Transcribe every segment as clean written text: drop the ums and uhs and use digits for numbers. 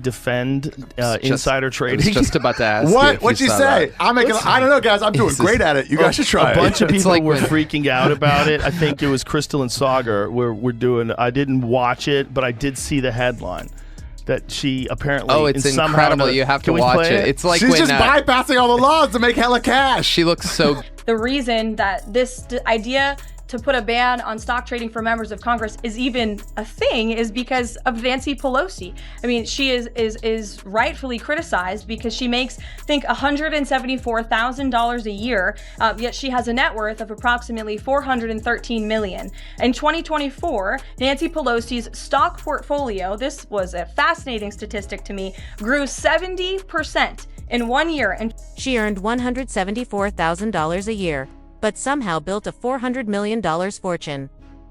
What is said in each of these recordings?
defend insider trading. I was just about to ask. What'd you say? I don't know, guys. I'm doing great at it. You guys should try it. A bunch of people were freaking out about it. I think it was Crystal and Sagar were doing. I didn't watch it, but I did see the headline that she apparently. Oh, it's incredible! You have to watch it. It's like she's just bypassing all the laws to make hella cash. She looks so. The reason that this idea to put a ban on stock trading for members of Congress is even a thing is because of Nancy Pelosi. I mean, she is rightfully criticized because she makes, I think, $174,000 a year, yet she has a net worth of approximately $413 million. In 2024, Nancy Pelosi's stock portfolio, this was a fascinating statistic to me, grew 70% in 1 year. And she earned $174,000 a year, but somehow built a $400 million fortune.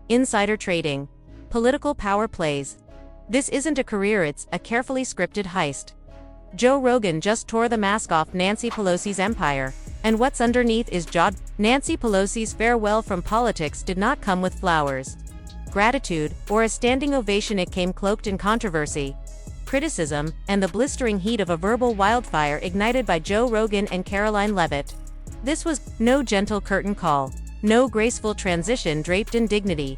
Insider trading. Political power plays. This isn't a career, it's a carefully scripted heist. Joe Rogan just tore the mask off Nancy Pelosi's empire, and what's underneath is jaw. Nancy Pelosi's farewell from politics did not come with flowers, gratitude, or a standing ovation. It came cloaked in controversy, criticism, and the blistering heat of a verbal wildfire ignited by Joe Rogan and Karoline Leavitt. This was no gentle curtain call, no graceful transition draped in dignity.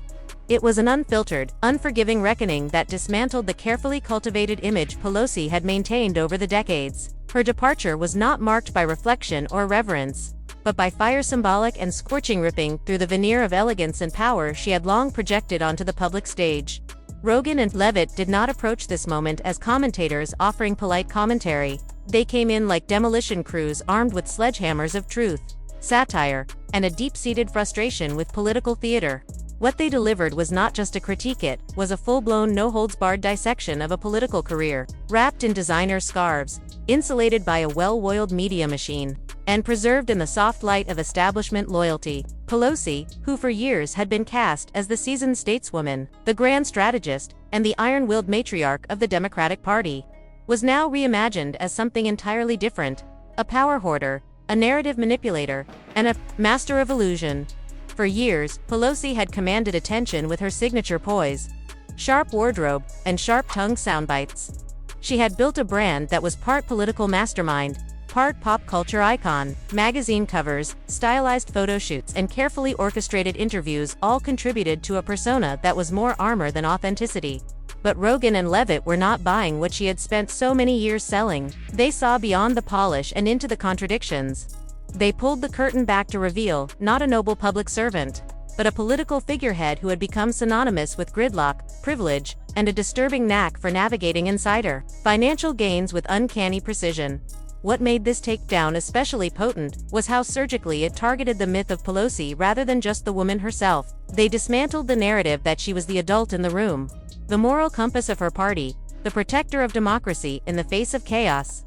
It was an unfiltered, unforgiving reckoning that dismantled the carefully cultivated image Pelosi had maintained over the decades. Her departure was not marked by reflection or reverence, but by fire, symbolic and scorching, ripping through the veneer of elegance and power she had long projected onto the public stage. Rogan and Leavitt did not approach this moment as commentators offering polite commentary. They came in like demolition crews armed with sledgehammers of truth, satire, and a deep-seated frustration with political theater. What they delivered was not just a critique, it was a full-blown, no-holds-barred dissection of a political career, wrapped in designer scarves, insulated by a well-oiled media machine, and preserved in the soft light of establishment loyalty. Pelosi, who for years had been cast as the seasoned stateswoman, the grand strategist, and the iron-willed matriarch of the Democratic Party, was now reimagined as something entirely different: a power hoarder, a narrative manipulator, and a master of illusion. For years, Pelosi had commanded attention with her signature poise, sharp wardrobe, and sharp-tongued soundbites. She had built a brand that was part political mastermind, part pop culture icon. Magazine covers, stylized photo shoots, and carefully orchestrated interviews all contributed to a persona that was more armor than authenticity. But Rogan and Leavitt were not buying what she had spent so many years selling. They saw beyond the polish and into the contradictions. They pulled the curtain back to reveal, not a noble public servant, but a political figurehead who had become synonymous with gridlock, privilege, and a disturbing knack for navigating insider financial gains with uncanny precision. What made this takedown especially potent was how surgically it targeted the myth of Pelosi rather than just the woman herself. They dismantled the narrative that she was the adult in the room, the moral compass of her party, the protector of democracy in the face of chaos.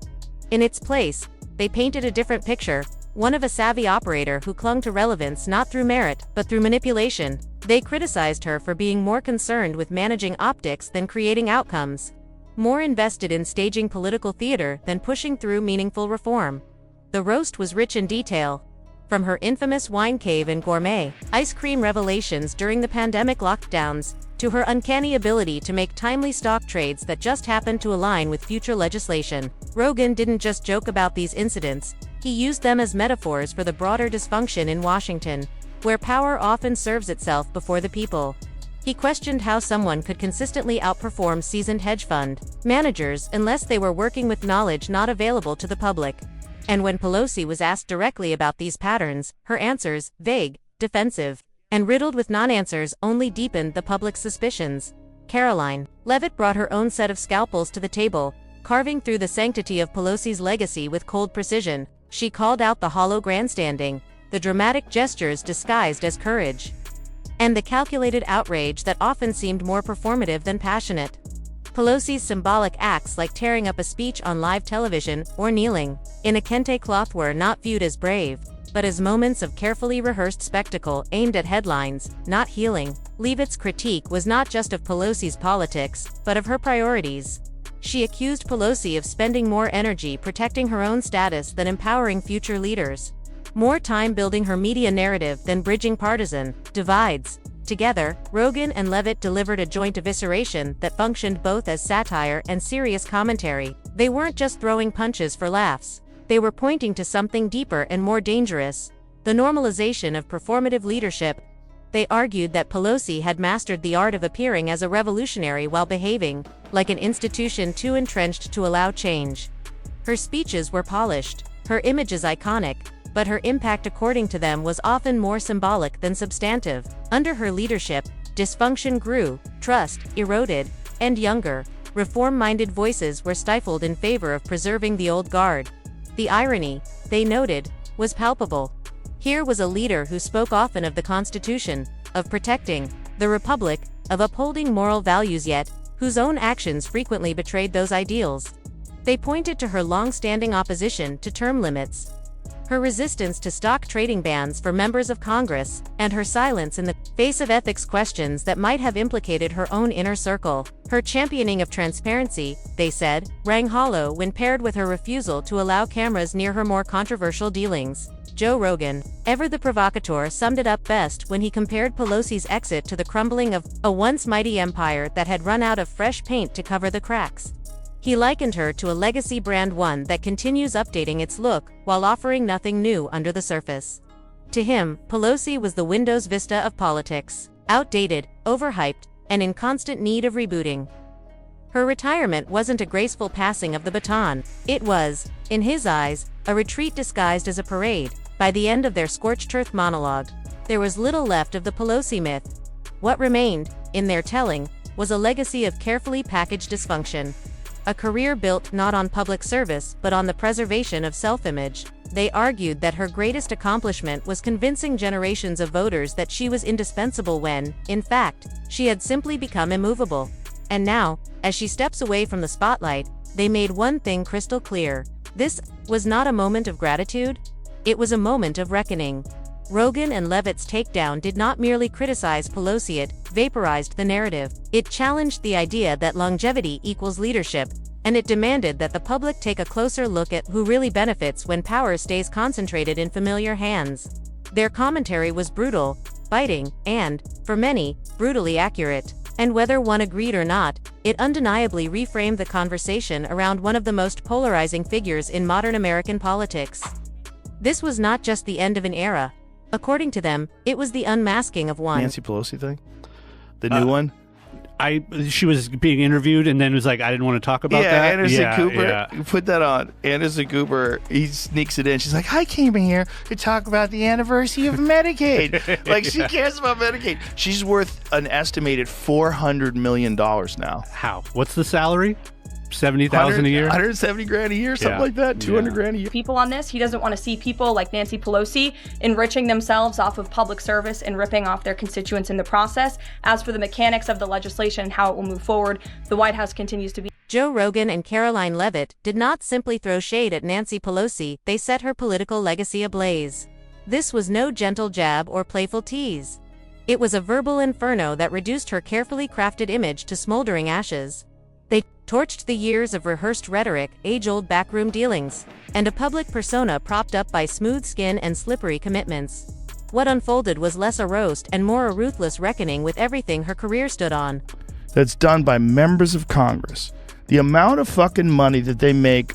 In its place, they painted a different picture, one of a savvy operator who clung to relevance not through merit, but through manipulation. They criticized her for being more concerned with managing optics than creating outcomes, more invested in staging political theater than pushing through meaningful reform. The roast was rich in detail. From her infamous wine cave and gourmet ice cream revelations during the pandemic lockdowns, to her uncanny ability to make timely stock trades that just happened to align with future legislation. Rogan didn't just joke about these incidents, he used them as metaphors for the broader dysfunction in Washington, where power often serves itself before the people. He questioned how someone could consistently outperform seasoned hedge fund managers unless they were working with knowledge not available to the public. And when Pelosi was asked directly about these patterns, her answers, vague, defensive, and riddled with non-answers, only deepened the public's suspicions. Karoline Leavitt brought her own set of scalpels to the table, carving through the sanctity of Pelosi's legacy with cold precision. She called out the hollow grandstanding, the dramatic gestures disguised as courage, and the calculated outrage that often seemed more performative than passionate. Pelosi's symbolic acts, like tearing up a speech on live television or kneeling in a kente cloth, were not viewed as brave, but as moments of carefully rehearsed spectacle aimed at headlines, not healing. Leavitt's critique was not just of Pelosi's politics, but of her priorities. She accused Pelosi of spending more energy protecting her own status than empowering future leaders, more time building her media narrative than bridging partisan divides. Together, Rogan and Leavitt delivered a joint evisceration that functioned both as satire and serious commentary. They weren't just throwing punches for laughs. They were pointing to something deeper and more dangerous: the normalization of performative leadership. They argued that Pelosi had mastered the art of appearing as a revolutionary while behaving like an institution too entrenched to allow change. Her speeches were polished, her images iconic, but her impact, according to them, was often more symbolic than substantive. Under her leadership, dysfunction grew, trust eroded, and younger, reform-minded voices were stifled in favor of preserving the old guard. The irony, they noted, was palpable. Here was a leader who spoke often of the Constitution, of protecting the Republic, of upholding moral values, yet whose own actions frequently betrayed those ideals. They pointed to her long-standing opposition to term limits, her resistance to stock trading bans for members of Congress, and her silence in the face of ethics questions that might have implicated her own inner circle. Her championing of transparency, they said, rang hollow when paired with her refusal to allow cameras near her more controversial dealings. Joe Rogan, ever the provocateur, summed it up best when he compared Pelosi's exit to the crumbling of a once mighty empire that had run out of fresh paint to cover the cracks. He likened her to a legacy brand, one that continues updating its look while offering nothing new under the surface. To him, Pelosi was the Windows Vista of politics, outdated, overhyped, and in constant need of rebooting. Her retirement wasn't a graceful passing of the baton. It was, in his eyes, a retreat disguised as a parade. By the end of their scorched earth monologue, there was little left of the Pelosi myth. What remained, in their telling, was a legacy of carefully packaged dysfunction. A career built not on public service but on the preservation of self-image. They argued that her greatest accomplishment was convincing generations of voters that she was indispensable when, in fact, she had simply become immovable. And now, as she steps away from the spotlight, they made one thing crystal clear: this was not a moment of gratitude, it was a moment of reckoning. Rogan and Leavitt's takedown did not merely criticize Pelosi, it vaporized the narrative. It challenged the idea that longevity equals leadership, and it demanded that the public take a closer look at who really benefits when power stays concentrated in familiar hands. Their commentary was brutal, biting, and, for many, brutally accurate. And whether one agreed or not, it undeniably reframed the conversation around one of the most polarizing figures in modern American politics. This was not just the end of an era. According to them, it was the unmasking of one. Nancy Pelosi thing? The new one? She was being interviewed and then was like, I didn't want to talk about that. Anderson Cooper. You put that on. Anderson Cooper, he sneaks it in. She's like, I came in here to talk about the anniversary of Medicaid. Like, she cares about Medicaid. She's worth an estimated $400 million now. How? What's the salary? 70,000 a year? 170 grand a year, something like that. 200 grand a year. People on this, he doesn't want to see people like Nancy Pelosi enriching themselves off of public service and ripping off their constituents in the process. As for the mechanics of the legislation and how it will move forward, the White House continues to be. Joe Rogan and Karoline Leavitt did not simply throw shade at Nancy Pelosi, they set her political legacy ablaze. This was no gentle jab or playful tease. It was a verbal inferno that reduced her carefully crafted image to smoldering ashes. They torched the years of rehearsed rhetoric, age-old backroom dealings, and a public persona propped up by smooth skin and slippery commitments. What unfolded was less a roast and more a ruthless reckoning with everything her career stood on. That's done by members of Congress. The amount of fucking money that they make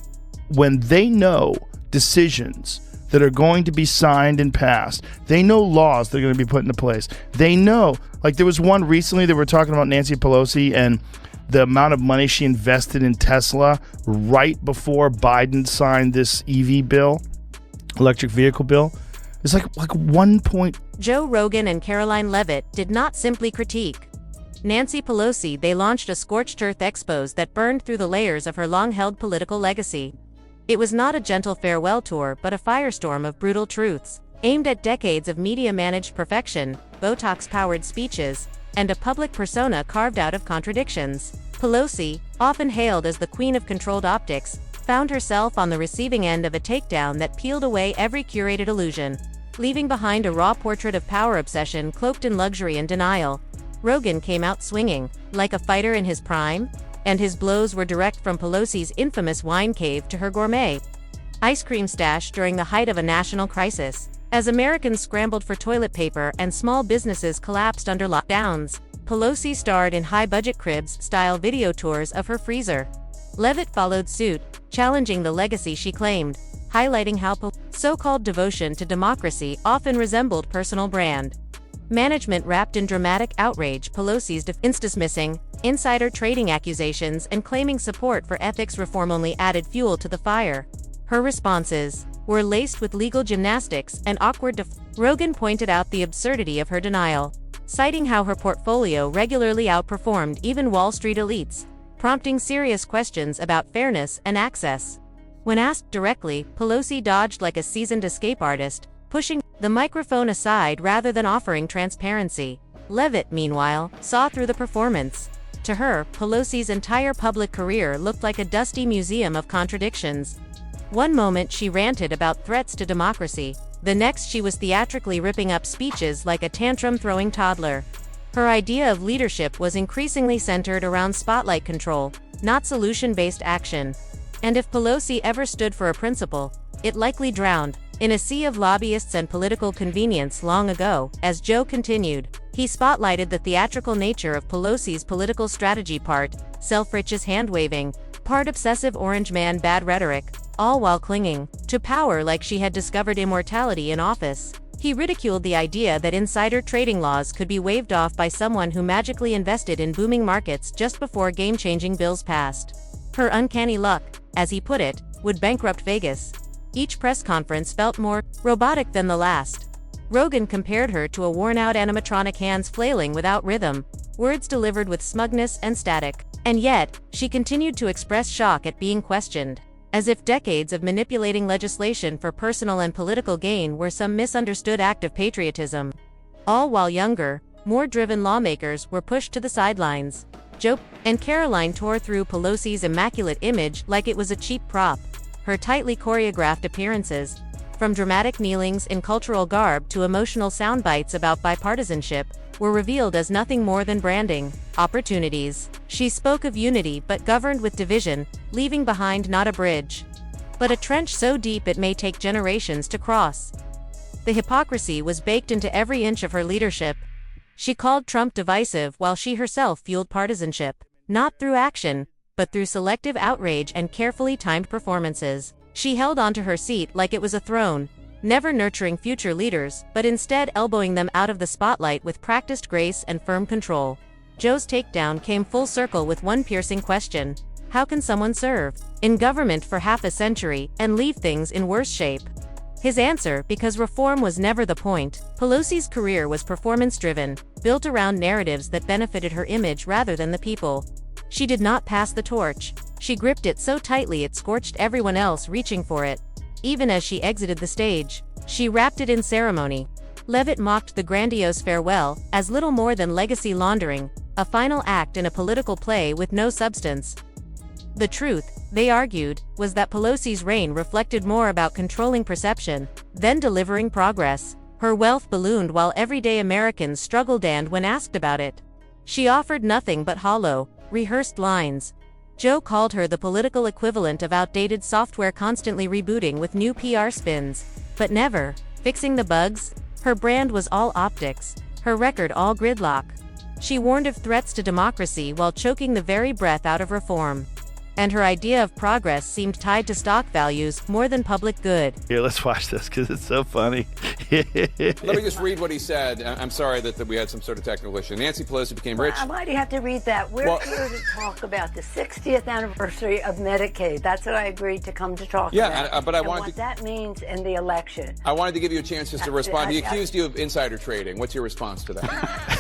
when they know decisions that are going to be signed and passed. They know laws that are going to be put into place. They know, like there was one recently that we're talking about Nancy Pelosi and the amount of money she invested in Tesla right before Biden signed this EV bill, electric vehicle bill. It's like 1 point. Joe Rogan and Karoline Leavitt did not simply critique Nancy Pelosi. They launched a scorched earth expose that burned through the layers of her long-held political legacy. It was not a gentle farewell tour, but a firestorm of brutal truths, aimed at decades of media-managed perfection, Botox-powered speeches, and a public persona carved out of contradictions. Pelosi, often hailed as the queen of controlled optics, found herself on the receiving end of a takedown that peeled away every curated illusion, leaving behind a raw portrait of power obsession cloaked in luxury and denial. Rogan came out swinging, like a fighter in his prime, and his blows were direct from Pelosi's infamous wine cave to her gourmet ice cream stash during the height of a national crisis. As Americans scrambled for toilet paper and small businesses collapsed under lockdowns, Pelosi starred in high-budget Cribs-style video tours of her freezer. Leavitt followed suit, challenging the legacy she claimed, highlighting how so-called devotion to democracy often resembled personal brand. Management wrapped in dramatic outrage Pelosi's dismissing insider trading accusations and claiming support for ethics reform only added fuel to the fire. Her responses were laced with legal gymnastics and awkward Rogan pointed out the absurdity of her denial, citing how her portfolio regularly outperformed even Wall Street elites, prompting serious questions about fairness and access. When asked directly, Pelosi dodged like a seasoned escape artist, pushing the microphone aside rather than offering transparency. Leavitt, meanwhile, saw through the performance. To her, Pelosi's entire public career looked like a dusty museum of contradictions. One moment she ranted about threats to democracy, the next she was theatrically ripping up speeches like a tantrum-throwing toddler. Her idea of leadership was increasingly centered around spotlight control, not solution-based action. And if Pelosi ever stood for a principle, it likely drowned in a sea of lobbyists and political convenience long ago. As Joe continued, he spotlighted the theatrical nature of Pelosi's political strategy: part self-righteous hand-waving, part obsessive orange man bad rhetoric, all while clinging to power like she had discovered immortality in office. He ridiculed the idea that insider trading laws could be waved off by someone who magically invested in booming markets just before game-changing bills passed. Her uncanny luck, as he put it, would bankrupt Vegas. Each press conference felt more robotic than the last. Rogan compared her to a worn-out animatronic, hands flailing without rhythm, words delivered with smugness and static. And yet, she continued to express shock at being questioned, as if decades of manipulating legislation for personal and political gain were some misunderstood act of patriotism. All while younger, more driven lawmakers were pushed to the sidelines. Joe and Karoline tore through Pelosi's immaculate image like it was a cheap prop. Her tightly choreographed appearances, from dramatic kneelings in cultural garb to emotional soundbites about bipartisanship, were revealed as nothing more than branding opportunities. She spoke of unity but governed with division, leaving behind not a bridge, but a trench so deep it may take generations to cross. The hypocrisy was baked into every inch of her leadership. She called Trump divisive while she herself fueled partisanship, not through action, but through selective outrage and carefully timed performances. She held onto her seat like it was a throne, never nurturing future leaders, but instead elbowing them out of the spotlight with practiced grace and firm control. Joe's takedown came full circle with one piercing question: how can someone serve in government for half a century and leave things in worse shape? His answer: because reform was never the point. Pelosi's career was performance-driven, built around narratives that benefited her image rather than the people. She did not pass the torch. She gripped it so tightly it scorched everyone else reaching for it. Even as she exited the stage, she wrapped it in ceremony. Leavitt mocked the grandiose farewell as little more than legacy laundering, a final act in a political play with no substance. The truth, they argued, was that Pelosi's reign reflected more about controlling perception than delivering progress. Her wealth ballooned while everyday Americans struggled, and when asked about it, she offered nothing but hollow, rehearsed lines. Joe called her the political equivalent of outdated software constantly rebooting with new PR spins, but never fixing the bugs. Her brand was all optics, her record all gridlock. She warned of threats to democracy while choking the very breath out of reform. And her idea of progress seemed tied to stock values more than public good. Here, let's watch this because it's so funny. Let me just read what he said. I'm sorry that we had some sort of technical issue. Nancy Pelosi became rich. Why do you have to read that? We're here to talk about the 60th anniversary of Medicaid. That's what I agreed to come to talk about. Yeah, but I wanted what that means in the election. I wanted to give you a chance just to respond. He accused you of insider trading. What's your response to that?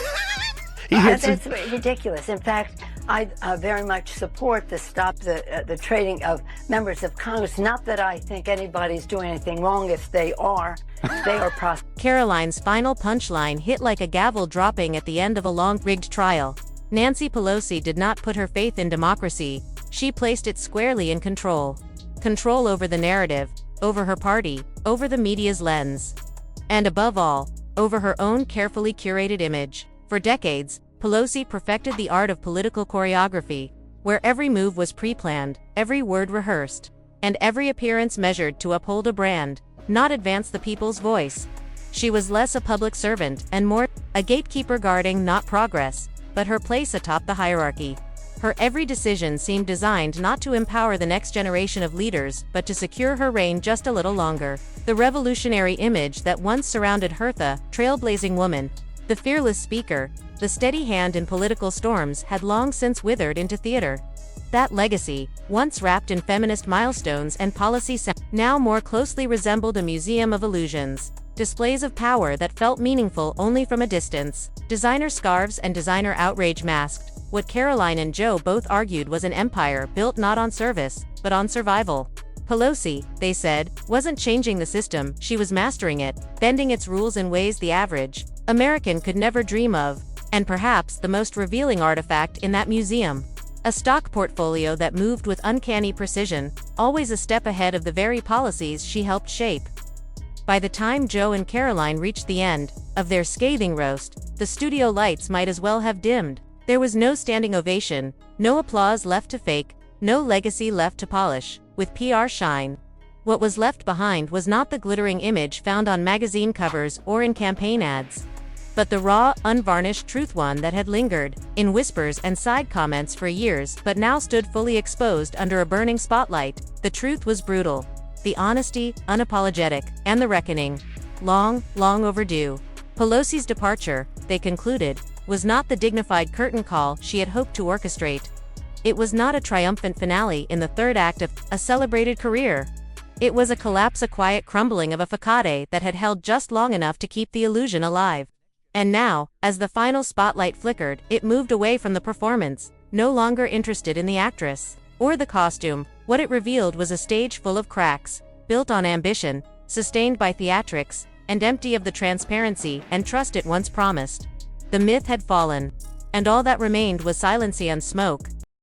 That's ridiculous. In fact, I very much support the trading of members of Congress. Not that I think anybody's doing anything wrong. If they are Karoline's final punchline hit like a gavel dropping at the end of a long, rigged trial. Nancy Pelosi did not put her faith in democracy. She placed it squarely in control. Control over the narrative, over her party, over the media's lens. And above all, over her own carefully curated image. For decades, Pelosi perfected the art of political choreography, where every move was pre-planned, every word rehearsed, and every appearance measured to uphold a brand. not advance the people's voice. She was less a public servant and more a gatekeeper guarding not progress, but her place atop the hierarchy. Her every decision seemed designed not to empower the next generation of leaders, but to secure her reign just a little longer. The revolutionary image that once surrounded her, the trailblazing woman, the fearless speaker, the steady hand in political storms, had long since withered into theater. That legacy, once wrapped in feminist milestones and policy now more closely resembled a museum of illusions. Displays of power that felt meaningful only from a distance. Designer scarves and designer outrage masked what Karoline and Joe both argued was an empire built not on service, but on survival. Pelosi, they said, wasn't changing the system, she was mastering it, bending its rules in ways the average American could never dream of. And perhaps the most revealing artifact in that museum. A stock portfolio that moved with uncanny precision, always a step ahead of the very policies she helped shape. By the time Joe and Karoline reached the end of their scathing roast, the studio lights might as well have dimmed. There was no standing ovation, no applause left to fake, no legacy left to polish with PR shine. What was left behind was not the glittering image found on magazine covers or in campaign ads, but the raw, unvarnished truth, one that had lingered in whispers and side comments for years but now stood fully exposed under a burning spotlight. The truth was brutal. The honesty, unapologetic, and the reckoning, long, long overdue. Pelosi's departure, they concluded, was not the dignified curtain call she had hoped to orchestrate. It was not a triumphant finale in the third act of a celebrated career. It was a collapse, a quiet crumbling of a facade that had held just long enough to keep the illusion alive. And now, as the final spotlight flickered, it moved away from the performance, no longer interested in the actress or the costume. What it revealed was a stage full of cracks, built on ambition, sustained by theatrics, and empty of the transparency and trust it once promised. The myth had fallen, and all that remained was silence and smoke.